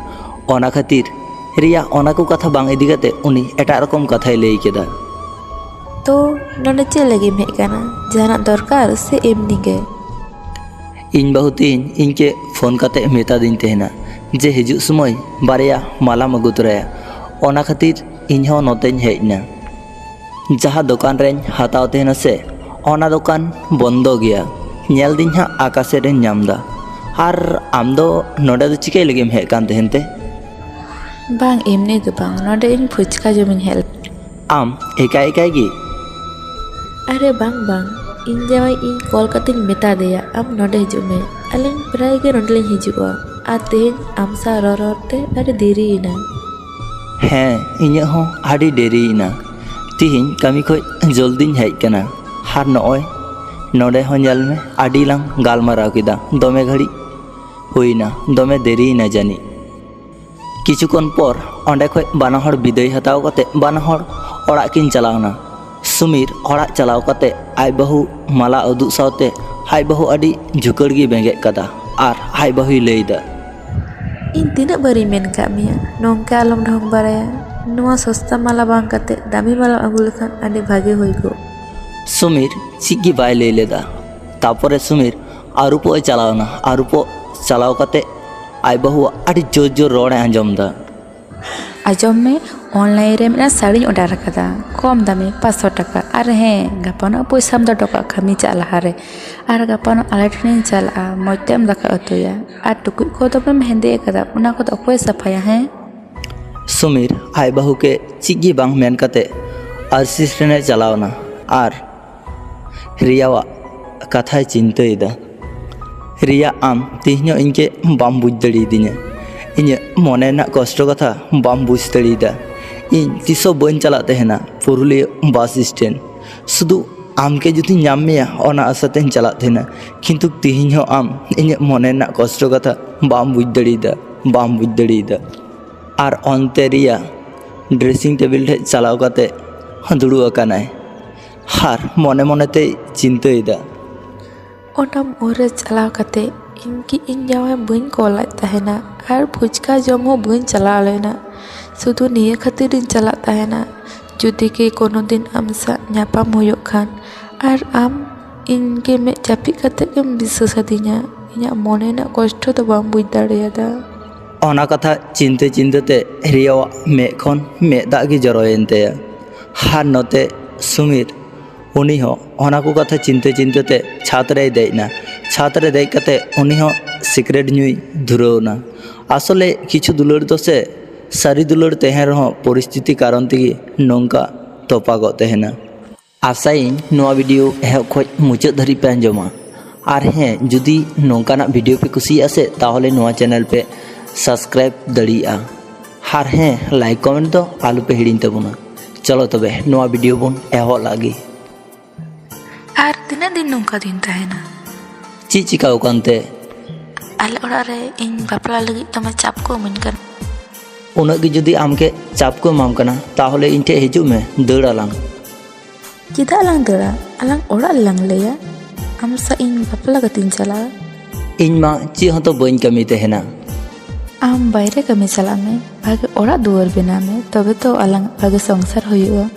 ᱚᱱᱟ ᱠᱷᱟᱹᱛᱤᱨ রিয়া ᱚᱱᱟ ᱠᱚ ᱠᱟᱛᱷᱟ ᱵᱟᱝ ᱤᱫᱤ ᱠᱟᱛᱮ ᱩᱱᱤ ᱮᱴᱟᱜ ᱨᱚᱠᱚᱢ ᱠᱟᱛᱷᱟᱭ ᱞᱟᱹᱭ ᱠᱮᱫᱟ। ᱛᱚ ᱱᱚᱰᱮ ᱪᱮᱫ ᱞᱟᱹᱜᱤᱫ ᱦᱮᱡ ᱠᱟᱱᱟ? ᱡᱟᱦᱟᱱᱟᱜ ᱫᱚᱨᱠᱟর ᱥᱮ ᱮᱢᱱᱤ ᱜᱮ? ᱤᱧ ᱵᱟᱹᱦᱩ ᱛᱤᱧ ᱤᱧᱠᱮ ᱯᱷᱳᱱ ᱠᱟᱛᱮ ᱢᱮᱛᱟᱫᱤᱧ ᱛᱟᱦᱮᱱᱟ ᱡᱮ ᱦᱤᱡᱩᱜ ᱥᱚᱢᱚᱭ ᱵᱟᱨᱭᱟ ᱢᱟᱞᱟᱢ ᱟᱹᱜᱩ ᱛᱚᱨᱟᱭᱟ। ᱚᱱᱟ ᱠᱷᱟᱹᱛᱤᱨ ᱤᱧᱦᱚᱸ ᱱᱚᱛᱮᱧ ᱦᱮᱡ ᱮᱱᱟ। ᱡᱟᱦᱟᱸ ᱫᱚᱠᱟᱱ ᱨᱮᱧ ᱦᱟᱛᱟᱣ ᱛᱟᱦᱮᱱᱟ ᱥᱮ ᱚᱱᱟ ᱫᱚᱠᱟন ᱵᱚᱱᱫᱚ ᱜᱮᱭᱟ। ᱧᱮᱞ ᱫᱤᱧ ᱦᱟᱸᱜ ᱟᱠᱟᱥᱮᱫ ᱨᱮᱧ ᱧᱟᱢᱫᱟ। ᱟᱨ ᱟᱢ ᱫᱚ ᱱᱚᱰᱮ ᱫᱚ ᱪᱤᱠᱟᱹᱭ ᱞᱟᱹᱜᱤᱫ ᱮᱢ ᱦᱮᱡ ᱠᱟᱱ ᱛᱟᱦᱮᱱ ᱛᱮ? ᱵᱟᱝ ᱮᱢᱱᱤ ᱫᱚ ᱵᱟᱝ, ᱱᱚᱰᱮ ᱤᱧ ᱯᱷᱩᱪᱠᱟ ᱡᱚᱢᱤᱧ ᱦᱮᱡ ᱞᱮᱱᱟ। ᱟᱢ ᱮᱠᱟᱭ ᱮᱠᱟᱭ ᱜᱮ? আরে bang bang, ᱤᱧ ᱡᱟᱶᱟᱭ ᱤᱧ ᱠᱚᱞ ᱠᱟᱛᱮᱧ ᱢᱮᱛᱟ ᱫᱮᱭᱟ ᱟᱢ ᱱᱚᱰᱮ ᱦᱤᱡᱩᱜ ᱢᱮ। ᱟᱹᱞᱤᱧ ᱯᱨᱟᱭ ᱜᱮ ᱱᱚᱰᱮ ᱞᱤᱧ ᱦᱤᱡᱩᱜᱼᱟ, ᱟᱨ ᱛᱮᱦᱮᱧ ᱟᱢ ᱥᱟᱶ ᱨᱚᱲᱛᱮ ᱟᱹᱰᱤ ᱫᱮᱨᱤᱭᱮᱱᱟ। ᱦᱮᱸ, ᱤᱧᱟᱹᱜ ᱦᱚᱸ ᱟᱹᱰᱤ ᱰᱮᱨᱤᱭᱮᱱᱟ। ᱛᱤᱦᱤᱧ ᱠᱟᱹᱢᱤ ᱠᱷᱚᱡ ᱡᱚᱞᱫᱤᱧ ᱦᱮᱡ ᱠᱟᱱᱟ। ᱟᱨ ᱱᱚᱜᱼᱚᱭ ᱱᱚᱰᱮ ᱦᱚᱸ ᱧᱮᱞ ᱢᱮ ᱟᱹᱰᱤ ᱞᱟᱝ ᱜᱟᱞᱢᱟᱨᱟᱣ ᱠᱮᱫᱟ, ᱫᱚᱢᱮ ᱜᱷᱟᱹᱲᱤᱡ ᱦᱩᱭᱱᱟ, ᱫᱚᱢᱮ ᱫᱮᱨᱤᱭᱮᱱᱟ ᱡᱟᱹᱱᱤᱡ। ᱠᱤᱪᱷᱩক্ষণ ᱯᱚᱨ ᱚᱸᱰᱮ ᱠᱷᱚᱡ ᱵᱟᱱᱟ ᱦᱚᱲ ᱵᱤᱫᱟᱹᱭ ᱦᱟᱛᱟᱣ ᱠᱟᱛᱮ ᱵᱟᱱᱟ ᱦᱚᱲ ᱚᱲᱟᱜ ᱠᱤᱱ ᱪᱟᱞᱟᱣᱱᱟ। ᱥᱩᱢᱤᱨ ᱚᱲᱟᱜ ᱪᱟᱞᱟᱣ ᱠᱟᱛᱮ ᱟᱡ ᱵᱟᱹᱦᱩ ᱢᱟᱞᱟ ᱩᱫᱩᱜ ᱥᱟᱶᱛᱮ ᱟᱡ ᱵᱟᱹᱦᱩ ᱟᱹᱰᱤ ᱡᱷᱩᱠᱟᱹᱲ ᱜᱮ ᱵᱮᱸᱜᱮᱫ ᱠᱟᱫᱟ ᱟᱨ ᱟᱡ ᱵᱟᱹᱦᱩᱭ ᱞᱟᱹᱭᱫᱟ, ᱤᱧ ᱛᱤᱱᱟᱹᱜ ᱵᱟᱨᱤᱧ ᱢᱮᱱ ᱠᱟᱜ ᱢᱮᱭᱟ ᱱᱚᱝᱠᱟ ᱟᱞᱚᱢ ᱰᱷᱚᱝ ᱵᱟᱲᱟᱭᱟ। ᱱᱚᱣᱟ ᱥᱚᱥᱛᱟ ᱢᱟᱞᱟ ᱵᱟᱝ ᱠᱟᱛᱮ ᱫᱟমি ᱢᱟᱞᱟᱢ ᱟᱹᱜᱩ ᱞᱮᱠᱷᱟᱱ ᱟᱹᱰᱤ ᱵᱷᱟᱜᱮ ᱦᱩᱭ ᱠᱚᱜ। ᱥᱩᱢᱤᱨ ᱪᱮᱫ ᱜᱮ ᱵᱟᱭ ᱞᱟᱹᱭ ᱞᱮᱫᱟ। ᱛᱟᱯᱚᱨᱮ ᱥᱩᱢᱤᱨ ᱟᱹᱨᱩᱵᱚᱜ ᱮ ᱪᱟᱞᱟᱣᱱᱟ। ᱟᱹᱨᱩᱵᱚᱜ ᱪᱟᱞᱟᱣ ᱠᱟᱛᱮ ᱟᱡ ᱵᱟᱹᱦᱩᱣᱟᱜ ᱟᱹᱰᱤ ᱡᱳᱨ ᱡᱳᱨ ᱨᱚᱲᱮ ᱟᱸᱡᱚᱢᱫᱟ। ᱟᱸᱡᱚᱢ ᱢᱮ, ᱚᱱᱞᱟᱭᱤᱱ ᱨᱮ ᱢᱤᱫᱴᱟᱝ ᱥᱟᱹᱲᱤᱧ ᱚᱰᱟᱨ ᱟᱠᱟᱫᱟ, ᱠᱚᱢ ᱫᱟᱢে 500 ᱴᱟᱠᱟ। ᱟᱨ ᱦᱮᱸ, ᱜᱟᱯᱟᱱᱚᱜ ᱯᱚᱭᱥᱟᱢ ᱫᱚ ᱦᱚᱴᱚ ᱠᱟᱜ ᱠᱟᱹᱢᱤ ᱪᱟᱜ ᱞᱟᱦᱟᱨᱮ। ᱟᱨ ᱜᱟᱯᱟᱱᱚᱜ ᱟᱞᱮ ᱴᱷᱮᱱᱤᱧ ᱪᱟᱞᱟᱜᱼᱟ, ᱢᱚᱡᱽ ᱛᱮᱢ ᱫᱟᱠᱟ ᱩᱛᱩᱭᱟ। ᱟᱨ ᱴᱩᱠᱩᱡ ᱠᱚ ᱫᱚᱢᱮᱢ ᱦᱮᱸᱫᱮ ᱟᱠᱟᱫᱟ, ᱚᱱᱟ ᱠᱚᱫᱚ ᱚᱠᱚᱭ ᱥᱟᱯᱷᱟᱭᱟ? ᱦᱮᱸ सुमीर आय बाहू के चिगी बांग मेन कते आरसीस रेने चलावना आर रियावा कथा चिंता रिया आम तिहिनो इनके बाम बुझ दड़ीदिने इन मने ना कष्ट कथा बाम बुझ दड़ीदा इन तिसो बन चला तहना पुरुलिया बस स्टैंड शुधु आम के जुदी नाम मेया ओना आसाते चला तहना किंतु तिहिनो आम इन मने ना कष्ट कथा बाम बुझ दड़ीदा आर अन्ते रिया ड्रेसिंग टेबिल ठे चलाव कते दुड़ू अकानाय हार मने मनेते चिंता ᱚᱱᱟ ᱢᱳᱲ ᱪᱟᱞᱟᱣ ᱠᱟᱛᱮ ᱤᱧ ᱠᱤ ᱤᱧ ᱡᱟᱶᱟᱭ ᱵᱟᱹᱧ ᱠᱚᱞᱟᱫ ᱛᱟᱦᱮᱱᱟ ᱟᱨ ᱯᱷᱩᱪᱠᱟ ᱡᱚᱢ ᱦᱚᱸ ᱵᱟᱹᱧ ᱪᱟᱞᱟᱣ ᱞᱮᱱᱟ ᱥᱩᱫᱷᱩ ᱱᱤᱭᱟᱹ ᱠᱷᱟᱹᱛᱤᱨᱤᱧ ᱪᱟᱞᱟᱜ ᱛᱟᱦᱮᱱᱟ ᱡᱩᱫᱤ ᱠᱤ ᱠᱳᱱᱳ ᱫᱤᱱ ᱟᱢ ᱥᱟᱶ ᱧᱟᱯᱟᱢ ᱦᱩᱭᱩᱜ ᱠᱷᱟᱱ ᱟᱨ ᱟᱢ ᱤᱧ ᱜᱮ ᱢᱮᱫ ᱡᱟᱹᱯᱤᱫ ᱠᱟᱛᱮ ᱜᱮᱢ ᱵᱤᱥᱥᱟᱹᱥ ᱟᱫᱤᱧᱟ ᱤᱧᱟᱹᱜ ᱢᱚᱱᱮ ᱨᱮᱱᱟᱜ ᱠᱚᱥᱴᱚ ᱫᱚ ᱵᱟᱢ ᱵᱩᱡᱽ ᱫᱟᱲᱮᱭᱟᱫᱟ ओना कथा चिंते रिया मे खन मे दाग की जरोयन तया हार नोते सुमीर उनी हो ओना को कथा चिंते छात रे देना छात रे देख कते उनी हो सिगरेट न्यूई धुरौना आसले किछु दुलड़ तो से सारी दुलड़ तहन रहो परिस्थिति कारण तगी नोंका तोपागो तहना आशाई नोआ वीडियो एह खोज मुचाद धरी पे अंजमा आर हें जुदी नोंकाना वीडियो पे कुसिया से ताहले नोआ चैनल पे सब्सक्राइब दड़िया हार हें लाइक कमेंट तो आलू पे हिड़िन तबुना चलो तबे नोआ वीडियो बन एहो लागी आर तिना दिन नोंका दिन तहना ची चिकाउ कानते आले ओड़ा रे इन बापला लगी तमा चाप को मन कर उनक की जुदी आमके चाप को माम कना ताहले इनटे हिजु में दड़ आलांग चिदा आलांग दड़ा आलांग ओड़ा लांग लेया आम सा इन बापला गतिन चला इन मा ची हतो बइन कमी तहना आम बाहरे कमी चला में भागे ओड़ा दुआर बिना में तबे तो आलांग भागे संसार हुआ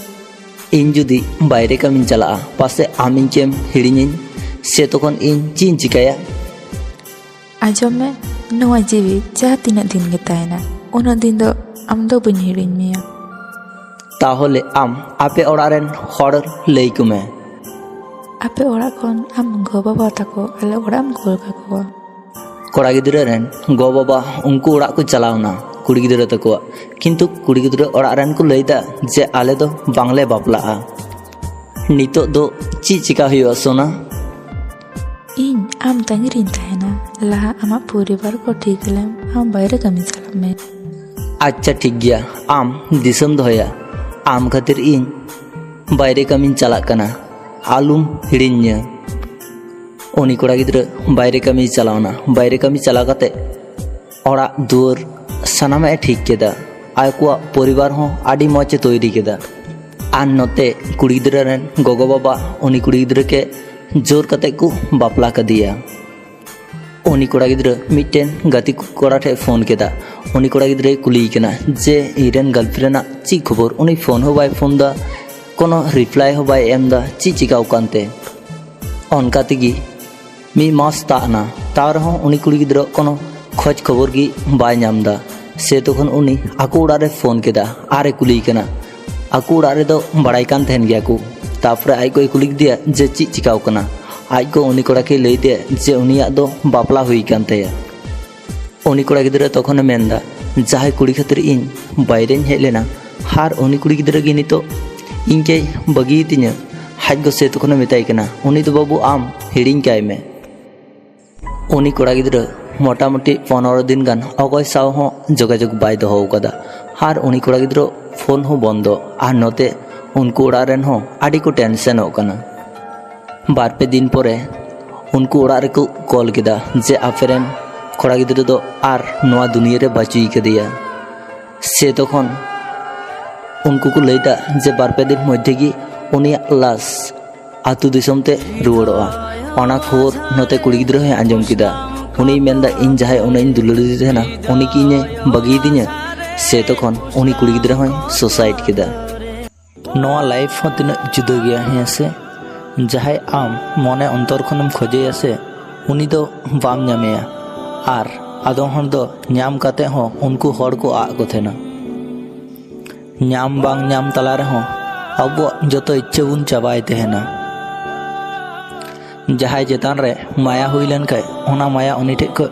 इन जुदी बाहरे कमी चला पासे आमिन चेम हिड़िनिन से तखन इन चीन चिकाया आजम में नवा जीवी जहाँ तीना दिन के तहना उना दिन दो आम दो बन हिड़िन मिया ताहले आम आपे ओड़ारेन हर लई कुमे आपे ओड़ा कोन आम गो बाबा ताको आले ओड़ाम गोल काको कोड़ा गिद्रा रेन गो बाबा उनको ओड़ा को चलावना कुड़ी गिद्रा तको किंतु कुड़ी गिद्रा ओड़ा रेन को लईदा जे आले दो बांगले बापला नितो दो ची चिका हुआ सोना इन आम तंगिरिन तहना लहा आमा परिवार को ठीक लेम आम बाहरे कमी चला में अच्छा ठीक गया आम दिसम दोया आम खातिर इन बाहरे कमी चला कना आलूम हिड़िन्या उनी कोड़ा गिद्रा बाहरे कमी चलावना बाहरे कमी चला कते ओड़ा दुआर सनामे ठीक केदा आयकुआ परिवार हो आडी मौचे तैरी केदा आन नोते कुड़ी गिद्रा रेन गोगो बाबा उनी कुड़ी गिद्रा के जोर कते को बापला कदिया उनी कोड़ा गिद्रा मिटेन गति कोड़ा ठे फोन केदा उनी कोड़ा गिद्रा कुली केना जे इरेन गर्लफ्रेंड ना ची खबर उनी फोन हो बाय फोन दा कोनो रिप्लाई हो बाय एम दा ची चिकाउ कानते अनका तिगी मी मास ताना तार हो उनी कुड़ी गिद्रा कोनो खोज खबर की बाय नामदा से तखन उनी आको उड़ा रे फोन केदा आरे कुली केना आको उड़ा रे दो बड़ाई कान तहन गया को तापरे आई को कुली दिया जे ची चिकाउ कना आज को उनी कोड़ा के लई दे जे उनिया दो बापला हुई कान तया उनी कोड़ा गिद्रा तखन मेनदा जाय कुड़ी खातिर इन बायरेन हेलेना हार उनी कुड़ी गिद्रा गी नितो इनके बगी तिnya हाज गो से तखन मेताई कना उनी तो बाबू आम हिड़िंग काय में उनी कोड़ा गिद्रा मोटामुटी 15 दिन गान अगय साव हो जोगाजोग बाय दो कदा हार उनी कोड़ा गिद्रा फोन हो बंदो आर नोते उनको ओड़ा रेन हो आडी को टेंशन हो कना बार पे दिन परे उनको ओड़ा रे को कॉल केदा जे आफेरेन कोड़ा गिद्रा दो आर नोआ दुनिया रे बाचुई केदिया से तखन उनको को लईदा जे बार पे दिन मध्य की उनिया लाश आतु दिसम ते रुवाड़ोआ ओना खबर नोते कुड़ी गिद्रा है आंजम केदा उनी मेनदा इन जाय उनी दुलड़ी देना उनी की ने बगी दिnya से तखन उनी कुड़ी गिद्रा है सुसाइड केदा नोआ लाइफ हो तीना जुदा गया है से जहाय आम मने अंतर खनम खोजे से उनी दो बाम नामेया आर आदो हर दो नाम काते हो उनको हर को आ को थेना नाम बांग नाम तला रे हो अब जतो इच्छा बुन चाबाय तेहना जहाय चेतान रे माया हुई लेन खाय ओना माया उनी ठे को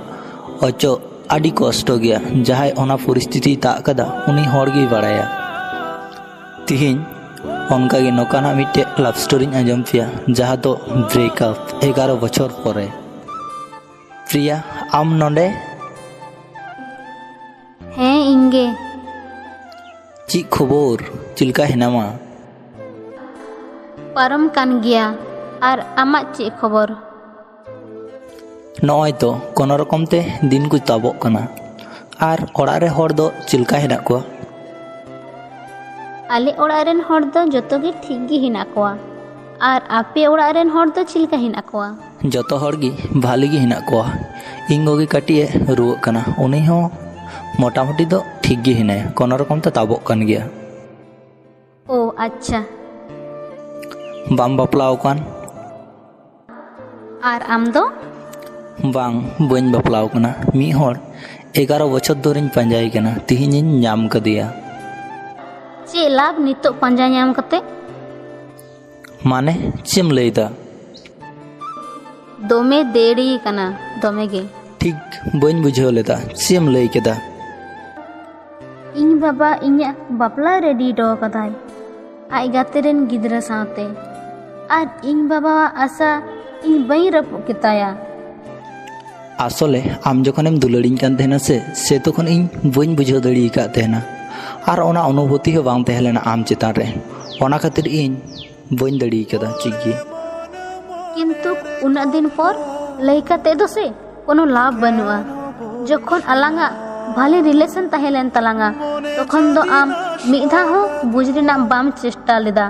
अचो ᱟᱹᱰᱤ ᱠᱚᱥᱴᱚ ᱜᱮᱭᱟ ᱡᱟᱦᱟᱸᱭ ᱚᱱᱟ ᱯᱚᱨᱤᱥᱛᱷᱤᱛᱤ ᱛᱟᱵ ᱠᱟᱫᱟ ᱩᱱᱤ ᱦᱚᱲ ᱜᱮᱭ ᱵᱟᱲᱟᱭᱟ ᱛᱤᱦᱤᱧ ᱚᱱᱠᱟᱜᱮ ᱱᱚᱝᱠᱟᱱᱟᱜ ᱢᱤᱫᱴᱮᱡ ᱞᱟᱵᱷ ᱥᱴᱳরিᱧ ᱟᱸᱡᱚᱢ ᱯᱮᱭᱟ ᱡᱟᱦᱟᱸ ᱫᱚ ᱵᱨᱮᱠᱟᱯ 11 বছর পরে প্রিয়া আম নন্ডে ᱦᱮᱸ ᱤᱧᱜᱮ ᱪᱮᱫ ᱠᱷᱚᱵᱚᱨ ᱪᱮᱫᱞᱮᱠᱟ ᱦᱮᱱᱟᱢᱟ ᱯᱟᱨᱚᱢ ᱠᱟᱱ ᱜᱮᱭᱟ ᱟᱨ ᱟᱢᱟᱜ ᱪᱮᱫ ᱠᱷᱚᱵᱚᱨ ᱱᱚᱜᱼᱚᱭ ᱛᱚ ᱠᱳᱱᱳ ᱨᱚᱠᱚᱢ ᱛᱮ ᱫᱤᱱ ᱠᱚ ᱛᱟᱵᱚᱜ ᱠᱟᱱᱟ ᱟᱨ ᱚᱲᱟᱜ ᱨᱮ ᱦᱚᱲ ᱫᱚ ᱪᱮᱫᱞᱮᱠᱟ ᱦᱮᱱᱟᱜ ᱠᱚᱣᱟ ᱟᱞᱮ ᱚᱲᱟᱜ ᱨᱮᱱ ᱦᱚᱲ ᱫᱚ ᱡᱚᱛᱚ ᱜᱮ ᱴᱷᱤᱠ ᱜᱮ ᱦᱮᱱᱟᱜ ᱠᱚᱣᱟ ᱟᱨ ᱟᱯᱮ ᱚᱲᱟᱜ ᱨᱮᱱ ᱦᱚᱲ ᱫᱚ ᱪᱮᱫ ᱞᱮᱠᱟ ᱦᱮᱱᱟᱜ ᱠᱚᱣᱟ ᱡᱚᱛᱚ ᱦᱚᱲ ᱜᱮ ᱵᱷᱟᱞᱤ ᱜᱮ ᱦᱮᱱᱟᱜ ᱠᱚᱣᱟ ᱤᱧ ᱜᱚᱜᱮ ᱠᱟᱹᱴᱤᱡ ᱮ ᱨᱩᱣᱟᱹᱜ ᱠᱟᱱᱟ ᱩᱱᱤ ᱦᱚᱸ ᱢᱚᱴᱟᱢᱩᱴᱤ ᱫᱚ ᱴᱷᱤᱠ ᱜᱮ ᱦᱮᱱᱟᱭᱟ ᱠᱳᱱᱳ ᱨᱚᱠᱚᱢ ᱛᱮ ᱛᱟᱵᱚᱜ ᱠᱟᱱ ᱜᱮᱭᱟ ᱳ ᱟᱪᱪᱷᱟ ᱵᱟᱢ ᱵᱟᱯᱞᱟᱣ ᱟᱠᱟᱱ ᱟᱨ ᱟᱢ ᱫᱚ ᱵᱟᱝ ᱵᱟᱹᱧ ᱵᱟᱯᱞᱟᱣ ᱠᱟᱱᱟ ᱢᱤᱫ ᱦᱚᱲ 11 বছর ধরেᱧ ᱯᱟᱸᱡᱟᱭ ᱠᱟᱱᱟ ᱛᱤᱦᱤᱧᱤᱧ ᱧᱟᱢ ᱠᱟᱫᱮᱭᱟ ᱪᱮᱫ ᱞᱟᱵᱷ ᱱᱤᱛᱚᱜ ᱯᱟᱸᱡᱟ ᱧᱟᱢ ᱠᱟᱛᱮ ᱢᱟᱱᱮ ᱪᱮᱫ ᱮᱢ ᱞᱟᱹᱭᱫᱟ ᱫᱚᱢᱮ ᱫᱮᱲᱤ ᱠᱟᱱᱟ ᱫᱚᱢᱮ ᱜᱮ ᱴᱷᱤᱠ ᱵᱟᱹᱧ ᱵᱩᱡᱷᱟᱹᱣ ᱞᱮᱫᱟ ᱪᱮᱫ ᱮᱢ ᱞᱟᱹᱭ ᱠᱮᱫᱟ ᱤᱧ ᱵᱟᱵᱟ ᱤᱧᱟᱹᱜ ᱵᱟᱯᱞᱟ ᱨᱮᱰᱤ ᱦᱚᱴᱚ ᱠᱟᱫᱟᱭ ᱟᱡ ᱜᱟᱛᱮ ᱨᱮᱱ ᱜᱤᱫᱽᱨᱟᱹ ᱥᱟᱶᱛᱮ ᱟᱨ ᱤᱧ ᱵᱟᱵᱟᱣᱟᱜ ᱟᱥᱟ ᱤᱧ ᱵᱟᱹᱧ ᱨᱟᱹᱯᱩᱫ ᱠᱮᱛᱟᱭᱟ আসলে ᱟᱢ ᱡᱚᱠᱷᱚᱱᱮᱢ ᱫᱩᱞᱟᱹᱲᱤᱧ ᱠᱟᱱ ᱛᱟᱦᱮᱱᱟ ᱥᱮ ᱛᱚᱠᱷᱚᱱ ᱤᱧ ᱵᱟᱹᱧ ᱵᱩᱡᱷᱟᱹᱣ ᱫᱟᱲᱮ ᱟᱠᱟᱫ ᱛᱟᱦᱮᱱᱟ ᱟᱨ ᱚᱱᱟ ᱚᱱᱩᱵᱷᱩᱛᱤ ᱦᱚᱸ ᱵᱟᱝ ᱛᱟᱦᱮᱸ ᱞᱮᱱᱟ ᱟᱢ ᱪᱮᱛᱟᱱ ᱨᱮ ᱚᱱᱟ ᱠᱷᱟᱹᱛᱤᱨ ᱤᱧ ᱵᱟᱹᱧ ᱫᱟᱲᱮ ᱟᱠᱟᱫᱟ ᱪᱮᱫ ᱜᱮ ᱠᱤᱱᱛᱩ ᱩᱱᱟᱹᱜ ᱫᱤᱱ ᱯᱚᱨ ᱞᱟᱹᱭ ᱠᱟᱛᱮ ᱫᱚ ᱥᱮ কোনো লাভ বানুয়া যখন আলাঙা ভালো রিলেশন তাহে লেন তালাঙা তখন দো আম মিধা হো বুঝ রেনাᱜ বাম চেষ্টা লেদা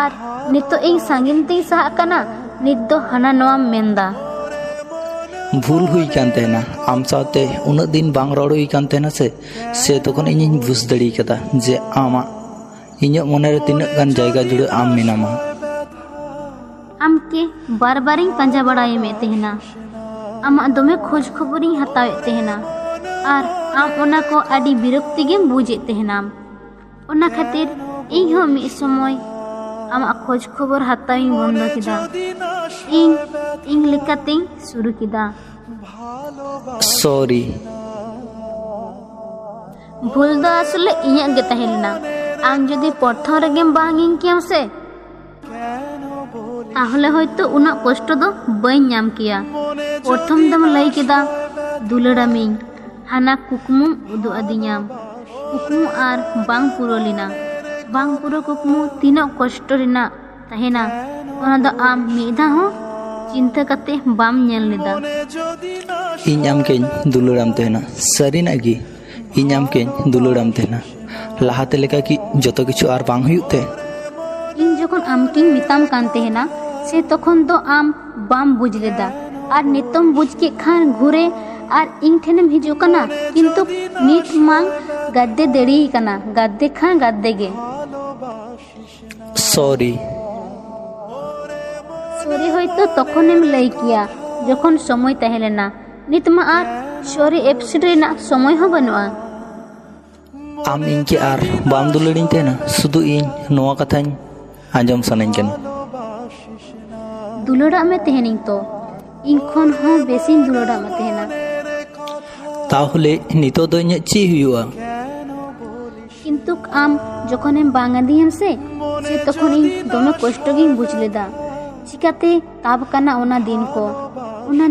আর নিতো ইং সাঙ্গিন তেই সাহা কানা নিত দো হানা নোয়াম মেনদা ভুল ᱦᱩᱭ ᱠᱟᱱ ᱛᱟᱦᱮᱱᱟ ᱟᱢ ᱥᱟᱶᱛᱮ ᱩᱱᱟᱹᱜ ᱫᱤᱱ ᱵᱟᱝ ᱨᱚᱲ ᱦᱩᱭ ᱠᱟᱱ ᱛᱟᱦᱮᱱᱟ ᱥᱮ ᱛᱚᱠᱷᱚᱱ ᱤᱧᱤᱧ ᱵᱩᱡᱽ ᱫᱟᱲᱮ ᱠᱟᱫᱟ ᱡᱮ ᱟᱢᱟᱜ ᱤᱧᱟᱹᱜ ᱢᱚᱱᱮᱨᱮ ᱛᱤᱱᱟᱹᱜ ᱜᱟᱱ ᱡᱟᱭᱜᱟ ᱡᱩᱲᱮ ᱟᱢ ᱢᱮᱱᱟᱢᱟ ᱟᱢ কে বারবারিং পাঞ্জা বাড়াই মে তেহনা আমাক দমে খোঁজ খবরিং হাতাওয়েত তেহনা আর আম ওনা কো আডি বিরক্তি গেম বুঝেত তেহনাম ওনা খাতির ইং হো মি সময় আমাক খোঁজ খবর হাতাওইং বন্ধ কিদা ইং লেকাতেই শুরু কিদা সরি ভুল দো আসলে ইঞাগ গে তাহেলনা আম যদি প্রথম রেগেম বাং ইং কিয়াম সে তাহলে হয়তো উনা কষ্ট দো বাইন নাম কিয়া প্রথম দম লাই কেদা দুলড়ামিং হানা কুকমু উদু আদিኛম কুকমু আর বাং পুরোলিনা বাং পুরো কুকমু তিনা কষ্ট রিনা তাহেনা ওনা দো আম মিধা হো চিন্তা কাতে বাম ñel লেদা ᱤᱧ ᱟᱢ ᱠᱮᱧ ᱫᱩᱞᱟᱹᱲᱟᱢ ᱛᱟᱦᱮᱱᱟ ᱥᱟᱹᱨᱤᱱᱟᱜ ᱜᱮ ᱤᱧ ᱟᱢ ᱠᱮᱧ ᱫᱩᱞᱟᱹᱲᱟᱢ ᱛᱟᱦᱮᱱᱟ ᱞᱟᱦᱟᱛᱮ ᱞᱮᱠᱟ ᱠᱤ ᱡᱚᱛᱚ ᱠᱤᱪᱷᱩ ᱟᱨ ᱵᱟᱝ ᱦᱩᱭᱩᱜ ᱛᱮ ᱤᱧ ᱡᱚᱠᱷᱚᱱ ᱟᱢᱠᱤᱧ ᱢᱮᱛᱟᱢ ᱠᱟᱱ ᱛᱟᱦᱮᱱᱟ ᱥᱮ ᱛᱚᱠᱷᱚᱱ ᱫᱚ ᱟᱢ ᱵᱟᱢ ᱵᱩᱡᱽ ᱞᱮᱫᱟ ᱟᱨ ᱱᱤᱛᱚᱢ ᱵᱩᱡᱽ ᱠᱮᱫ ᱠᱷᱟᱱ ᱜᱷᱩᱨᱮ ᱟᱨ ᱤᱧ ᱴᱷᱮᱱᱮᱢ ᱦᱤᱡᱩᱜ ᱠᱟᱱᱟ ᱠᱤᱱᱛᱩ ᱱᱤᱛ ᱢᱟᱝ ᱜᱟᱫᱫᱮ ᱫᱮᱲᱤᱭ ᱠᱟᱱᱟ ᱜᱟᱫᱫᱮ ᱠᱷᱟᱱ ᱜᱟᱫᱫᱮ ᱜᱮ সরি সরি হয়তো তখনএম ᱞᱟᱹᱭ কিয়া যখন সময় তাহে লেনা নিত মা আর সরি এপিসোড রেনাᱜ সময় হᱚᱸ বানুয়া ᱟᱢ ᱤᱧ ᱠᱤ ᱟᱨ ᱵᱟᱢ ᱫᱩᱞᱟᱹᱲᱤᱧ ᱛᱟᱦᱮᱱᱟ ᱥᱩᱫᱷᱩ ᱤᱧ ᱱᱚᱣᱟ ᱠᱟᱛᱷᱟᱧ ᱟᱸᱡᱚᱢ ᱥᱟᱱᱟᱧ ᱠᱟᱱᱟ দুলড়াᱜ ᱢᱮ ᱛᱮᱦᱮᱱᱤᱧ ᱛᱚ ᱤᱧ ᱠᱷᱚᱱ ᱦᱚᱸ ᱵᱮᱥᱤᱧ দুলড়াᱜ ᱢᱮ ᱛᱮᱦᱮᱱᱟ তাহলে নিতোᱜ ᱫᱚ ᱤᱧᱟᱹᱜ ᱪᱮᱫ ᱦᱩᱭᱩᱜᱼᱟ কিন্তু আম যখনএম বাং আদিয়াম সে তখন ইᱧ দমে কষ্ট গিᱧ বুঝ লেদা চিকাতে তাব কানা ওনা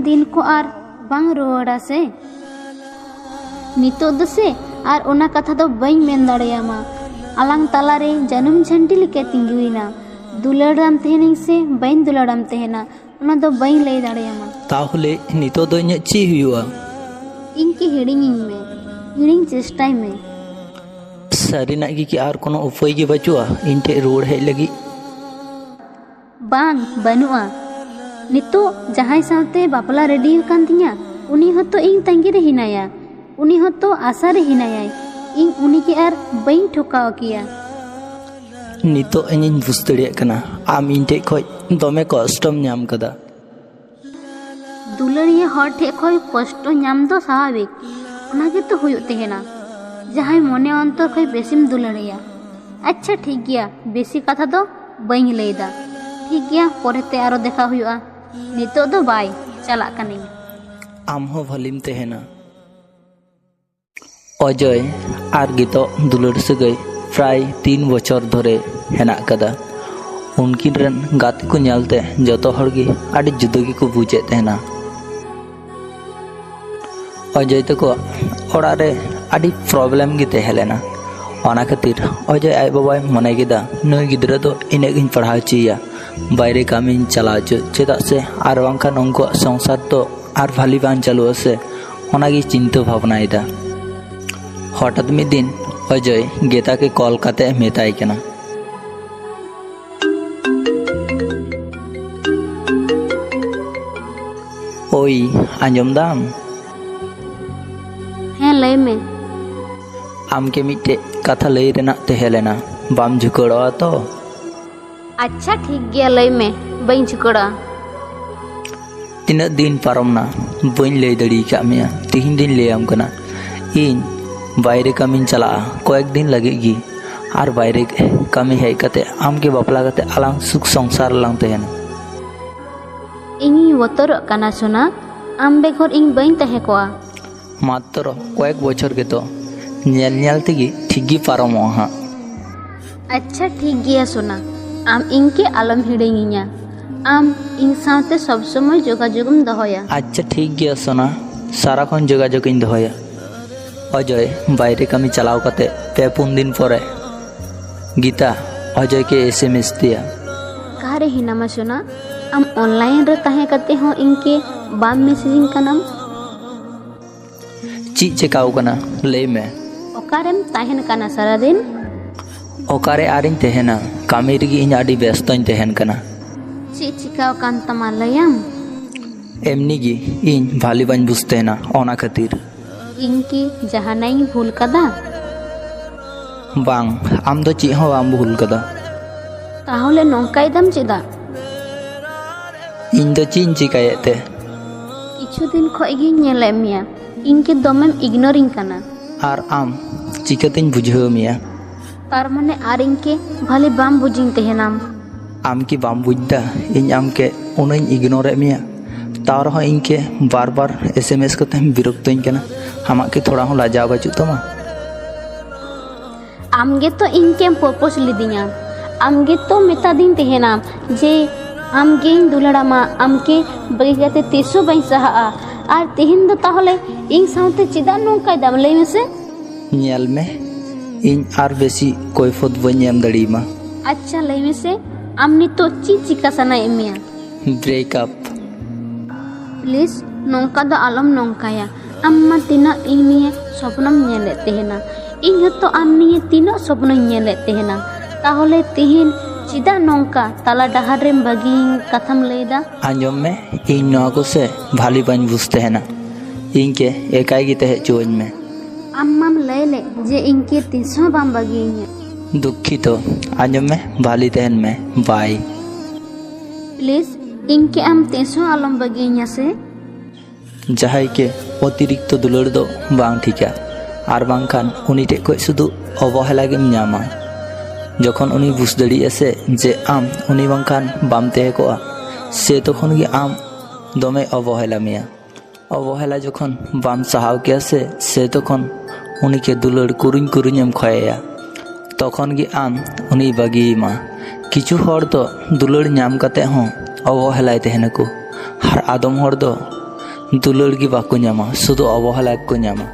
দিন কো আর বাং রোড়া সে নিতোᱜ ᱫᱚ ᱥᱮ আর ওনা কথা ᱫᱚ ᱵᱟᱹᱧ ᱢᱮᱱ ᱫᱟᱲᱮᱭᱟᱢᱟ ᱟᱞᱟᱝ ᱛᱟᱞᱟᱨᱮ ᱡᱟᱹᱱᱩᱢ ᱡᱷᱟᱹᱱᱴᱤ ᱞᱮᱠᱟ ᱛᱤᱸᱜᱩᱭᱱᱟ ᱫᱩᱞᱟᱹᱲᱟᱢ ᱛᱮᱦᱮᱱᱤᱧ ᱥᱮ ᱵᱟᱹᱧ ᱫᱩᱞᱟᱹᱲᱟᱢ ᱛᱮᱦᱮᱱᱟ ᱚᱱᱟ ᱫᱚ ᱵᱟᱹᱧ ᱞᱟᱹᱭ ᱫᱟᱲᱮᱭᱟᱢᱟ তাহলে নিতোᱜ ᱫᱚ ᱤᱧᱟᱹᱜ ᱪᱮᱫ ᱦᱩᱭᱩᱜᱼᱟ ᱤᱧ ᱠᱤ ᱦᱤᱲᱤᱧᱤᱧ ᱢᱮ ᱦᱤᱲᱤᱧ ᱪᱮᱥᱴᱟᱭ ᱢᱮ ᱥᱟᱹᱨᱤᱱᱟᱜ ᱜᱮ ᱠᱤ ᱟᱨ ᱠᱳᱱᱳ ᱩᱯᱟᱹᱭ ᱜᱮ ᱵᱟᱹᱪᱩᱜᱼᱟ ᱤᱧ ᱴᱷᱮᱡ ᱨᱩᱣᱟᱹᱲ ᱦᱮᱡ ᱞᱟᱹᱜᱤᱫ ᱵᱟᱝ ᱵᱟᱹᱱᱩᱜᱼᱟ ᱱᱤᱛᱚᱜ ᱡᱟᱦᱟᱸᱭ ᱥᱟᱶᱛᱮ ᱵᱟᱯᱞᱟ ᱨᱮᱰᱤ ᱟᱠᱟᱱ ᱛᱤᱧᱟ ᱩᱱᱤ ᱦᱚᱸᱛᱚ ᱤᱧ ᱛᱟᱺᱜᱤ ᱨᱮ ᱦᱤᱱᱟᱭᱟ ᱩᱱᱤ ᱦᱚᱸᱛᱚ ᱟᱥᱟ ᱨᱮ ᱦᱤᱱᱟᱭᱟᱭ ᱤᱧ ᱩᱱᱤᱜᱮ ᱟᱨ ᱵᱟᱹᱧ ᱴᱷᱚᱠᱟᱣ ᱠᱮᱭᱟ ᱱᱤᱛᱚᱜ ᱤᱧᱤᱧ ᱵᱩᱡᱽ ᱫᱟᱲᱮᱭᱟᱜ ᱠᱟᱱᱟ ᱟᱢ ᱤᱧ ᱴᱷᱮᱡ ᱠᱷᱚᱡ ᱫᱚᱢᱮ ᱠᱚᱥᱴᱚᱢ ᱧᱟᱢ ᱠᱟᱫᱟ ᱫᱩᱞᱟᱹᱲᱤᱭᱟᱹ ᱦᱚᱲ ᱴᱷᱮᱡ ᱠᱷᱚᱡ ᱠᱚᱥᱴᱚ ᱧᱟᱢ ᱫᱚ ᱥᱟᱵᱷᱟᱵᱤᱠ ᱚᱱᱟ ᱜᱮᱛᱚ ᱦᱩᱭᱩᱜ ᱛᱟᱦᱮᱱᱟ ᱡᱟᱦᱟᱸᱭ ᱢᱚᱱᱮ ᱚᱱᱛᱚᱨ ᱠᱷᱚᱡ ᱵᱮᱥᱤᱢ ᱫᱩᱞᱟᱹᱲᱤᱭᱟ ᱟᱪᱪᱷᱟ ᱴᱷᱤᱠ ᱜᱮᱭᱟ ᱵᱮᱥᱤ ᱠᱟᱛᱷᱟ ᱫᱚ ᱵᱟᱹᱧ ᱞᱟᱹᱭᱫᱟ ᱴᱷᱤᱠ ᱜᱮᱭᱟ ᱯᱚᱨᱮᱛᱮ ᱟᱨᱚ ᱫᱮᱠᱷᱟ ᱦᱩᱭᱩᱜᱼᱟ ᱱᱤᱛᱚᱜ ᱫᱚ ᱵᱟᱭ ᱪᱟᱞᱟᱜ ᱠᱟᱹᱱᱟᱹᱧ ᱟᱢ ᱦᱚᱸ ᱵᱷᱟᱹᱞᱤᱢ ᱛᱟᱦᱮᱱᱟ অজয় আর গীতা দুলার সাগৈ প্রায় 3 বছর ধরে হেনাক কাদা। উনকিন রেন গাতে को ñalते जतो हर गे आड़ी जुदा गे को बुझे तेना। अजय तको ओड़ा रे आड़ी प्रॉब्लम गे तेहलेना। ओना खातिर अजय आय बाबाय मने गेदा नई गिद्रा दो इने गिन पढ़ाव चिया बायरे कामी चला चेदा से आर बांखान उनको संसार तो आर भाली बान चालू आसे ओनागी चिंता भावनायदा। हठात मिद दिन अजय गेता के कॉल काते मेताय केना। ओई आंजम दाम ᱦᱮᱸ ᱞᱟᱹᱭ ᱢᱮ। आम के मिट्टे कथा लई रेना तेहलेना बाम झुकड़वा तो। अच्छा ठीक गया लय में बई झुकड़ा। तीन दिन पारमना बई लई दड़ी का मिया तीन दिन ले आम कना इन बायरे कामी चला कয়েক दिन लगे गी आर बायरे कामी हेज कते आम के बापला कते आलांग सुख संसार लांग तेहना। इनी वतरक काना सोना आम बेघर इन बई तहे कोआ। मात्र कয়েক বছর गे तो ñel ñel तेगी ठीकगी पारमो हा। अच्छा ठीक गया सोना आम इनके आलम हिड़िंगिया आम इन साथे सब समय जोगाजोगम दहोया। अच्छा ठीक गया सोना सारा खन जोगाजोग इन दहोया। अजय बायरे कामी चलाव कते पे 4 दिन परे गीता अजय के SMS दिया। कारे हिनामा सोना आम ऑनलाइन रे तहे कते हो इनके बाम मैसेजिंग कनम। ची चेकाव कना लई में ओकारेम ताहेन काना सारा दिन। ओकारे आरिन तेहना कामी रगी इन आडी व्यस्तन तेहन कना। ची चिकाव कान तमा लयम एमनी गी इन भाली बाñ बुझतेना ओना खातिर। इनके जहानाई भूल कदा बांग आम दो ची हो आम भूल कदा। ताहले नौकाय दम चेदा इन दो ची चिकायते किछु दिन खय गी नेले मिया इनके दमेम इग्नोरिंग काना। आर आम चिकतिन बुझाव मिया तार माने आर इनके भाले बाम बुझिंग तेहनाम। आम की बाम बुझदा इन आम के उनइन इग्नोरे मिया तार हो इनके बार बार SMS कते विरक्तइन कना। हमा के थोड़ा हो लाजा बाचु तमा। आमगे तो इनके पर्पस लिदिया आमगे तो मेता दिन तेहनाम जे आमगे दुलड़ामा आमके बगिगाते तेसो बाई सहा आर तेहिन दो ताहले इन साउते चिदा नोंकाय दाम लई मेसे। ñel में इन आर बेसी कोइफत बñ एम दड़ीमा। अच्छा लई मेसे आमनी तो ची चिका सना एमिया। ब्रेकअप प्लीज नोंका दो आलम नोंकाया अम्मा तीना इनिए स्वप्नम नेले तेहना इन हतो आमनिए तीनो स्वप्न नेले तेहना ताहले तिहिन चिदा नोंका ताला डहार रेम बगी कथम लेदा। आंजम में इन नवा को से भाली बाñ बुझते है ना इनके एकाई की तह चोज में अम्माम लेले जे इनके तीसो बाम बगी दुखी तो आंजम में भाली तहन में बाय प्लीज इनके आम तीसो आलम बगी से जहाई के अतिरिक्त दुलड़ दो बांग ठीका आर बांखान उनी टे को शुधु अवहेला गेम ᱧामा। जखन उनी बुझ दड़िया से जे आम उनी बांखान बाम तहे कोआ से तखन गे आम दमे अवहेला मिया। अवहेला जखन बाम सहाव के से तखन उनी के दुलड़ कुरुñ कुरुñम खयया तखन गे आम उनी बागीमा। किछु हर तो दुलड़ ᱧाम कते हो अवहेलाय तेहनको आर आदम हर दो दुलड़ गे बाको ᱧामा शुधु अवहेला को ᱧामा।